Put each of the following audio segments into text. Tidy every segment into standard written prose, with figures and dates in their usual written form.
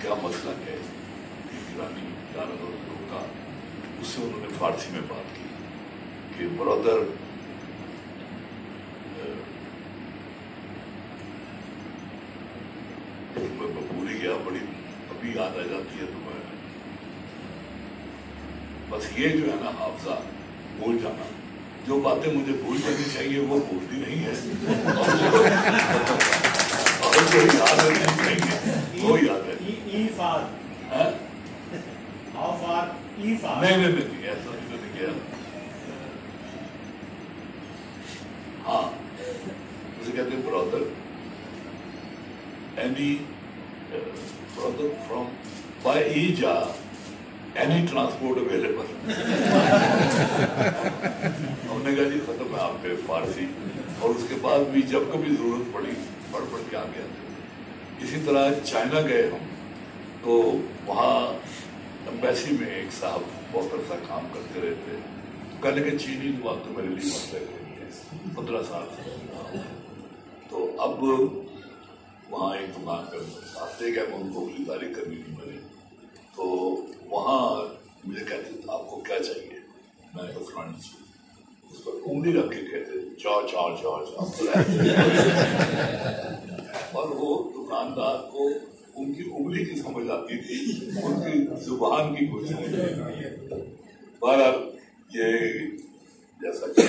क्या मसला है ईरानी लोगों का, उससे उन्होंने फारसी में बात की कि ब्रदर मैं भूल गया, बड़ी अभी याद आ जाती है तो मैं बस ये जो है ना हाफजा भूल जाना, जो बातें मुझे भूल जानी चाहिए वो भूलती नहीं है और जो याद रखनी चाहिए वो याद है। नहीं ऐसा नहीं किया। हाँ उसे कहते हैं brother, any brother from by ईजा एनी ट्रांसपोर्ट अवेलेबल। हमने कहा जी खत्म है आप पे फारसी, और उसके बाद भी जब कभी जरूरत पड़ी पढ़ के आ गया। इसी तरह चाइना गए हम, तो वहाँ एम्बेसी में एक साहब बहुत अच्छा काम करते रहते, कहने के चीनी बात तो मेरे लिए मसले 15 साल से। तो अब वहाँ एक दुकान पर आते गए, उनको खरीदारी करनी थी मैंने, तो वहाँ मुझे कहते थे आपको क्या चाहिए, मैंने तो फलानी चीज, उस पर उंगली रख के कहते जॉर्ज और वो दुकानदार को उनकी उंगली की समझ आती थी, उनकी जुबान की कुछ समझ नहीं। बहरहाल ये जैसा कि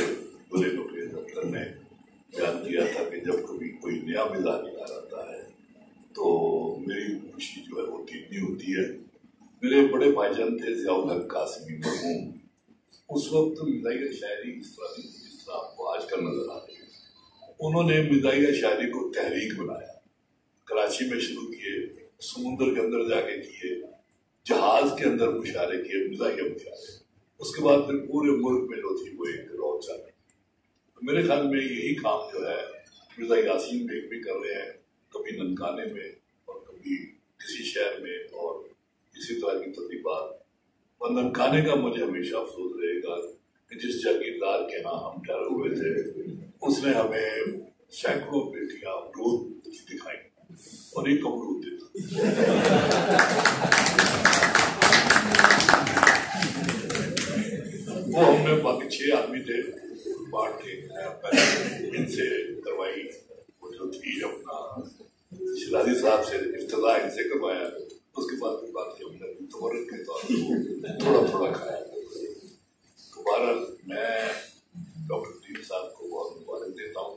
बुरे के दफ्तर ने बयान किया था कि जब कभी कोई नया मिजाज निकाल आता है तो मेरी खुशी जो है वो तीनी होती है। मेरे बड़े भाईजान थे अलहक कासमी मरहूम, उस वक्त मिजाहिया शायरी इस तरह थी जिस तरह आपको आजकल नजर आ रही है। उन्होंने मिजाहिया शायरी को तहरीक बनाया, कराची में शुरू किए, समुद्र के अंदर जाके किए, जहाज के अंदर मुशारे किए, मिजाहिया मुशारे, उसके बाद फिर पूरे मुल्क में जो थी वो एक रौब चली। तो मेरे ख्याल में यही काम जो है मिर्जा यासीन बेग भी कर रहे हैं, कभी ननकाने में और कभी किसी शहर में, और इसी तरह की तकरीबात। और ननकाने का मुझे हमेशा अफसोस रहेगा कि जिस जागीरदार के यहाँ हम ठहरे हुए थे उसने हमें सैकड़ों पेटियां अमरूद दिखाई और एक अमरूद देता। वो हमने बाकी 6 आदमी थे बांट के इनसे करवाई, वो जो थी अपना शिराजी साहब से इफ्तिताह इनसे करवाया, उसके बाद की बात हमने तवरक के तौर पर थोड़ा खाया। तो बहरहाल मैं डॉक्टर टीम साहब को बहुत मुबारक देता हूँ।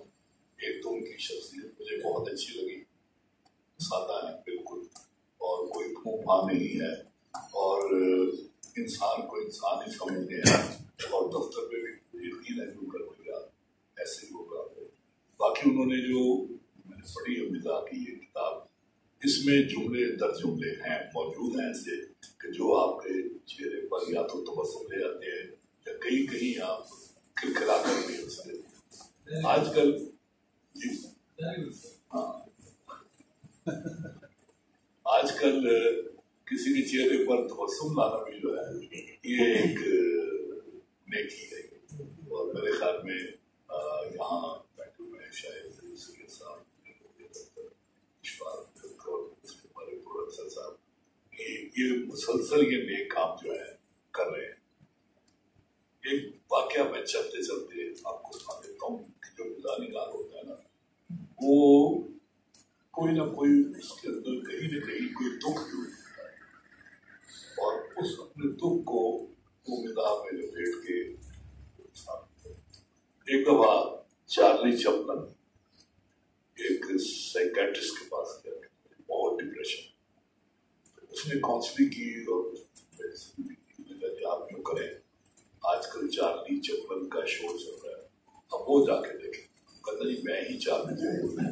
एक तो उनकी शख्सियत मुझे बहुत अच्छी लगी, सादा है बिल्कुल, और कोई खूंफा नहीं है, और इंसान को इंसान ही समझते हैं, और दफ्तर में भी यकीन है जो करेगा ऐसे होगा। बाकी उन्होंने जो मैंने पढ़ी है मज़ाह की ये किताब, इसमें जुमले दर जुमले हैं मौजूद हैं ऐसे कि जो आपके चेहरे पर या तो तबस्सुम ले जाते हैं या कहीं कहीं आप खिलखिला कर भी हंसते। आजकल हाँ आजकल किसी के चेहरे पर तबस्सुम लाना भी जो है ये एक नेकी है, और मेरे ख्याल में यहाँ बैठे हुए शायद साहब ये मुसलसल ये नेक काम जो है कर रहे हैं। एक वाकया मैं चलते चलते आपको सुना देता हूँ कि जो मिजाज निगार होता है ना, वो कोई ना कोई उसके अंदर कहीं ना कहीं कोई दुख जरूर होता है, और उस अपने दुख को वो मिजाज में लपेट के एक दफा चार्ली चैपलिन एक साइकियाट्रिस्ट के पास गया, बहुत डिप्रेशन, उसने काउंसलिंग की और आप क्यों करें, आजकल चार्ली चैपलिन का शो चल रहा है, अब वो जाके देखें। कहता जी मैं ही चार्ली चैपलिन।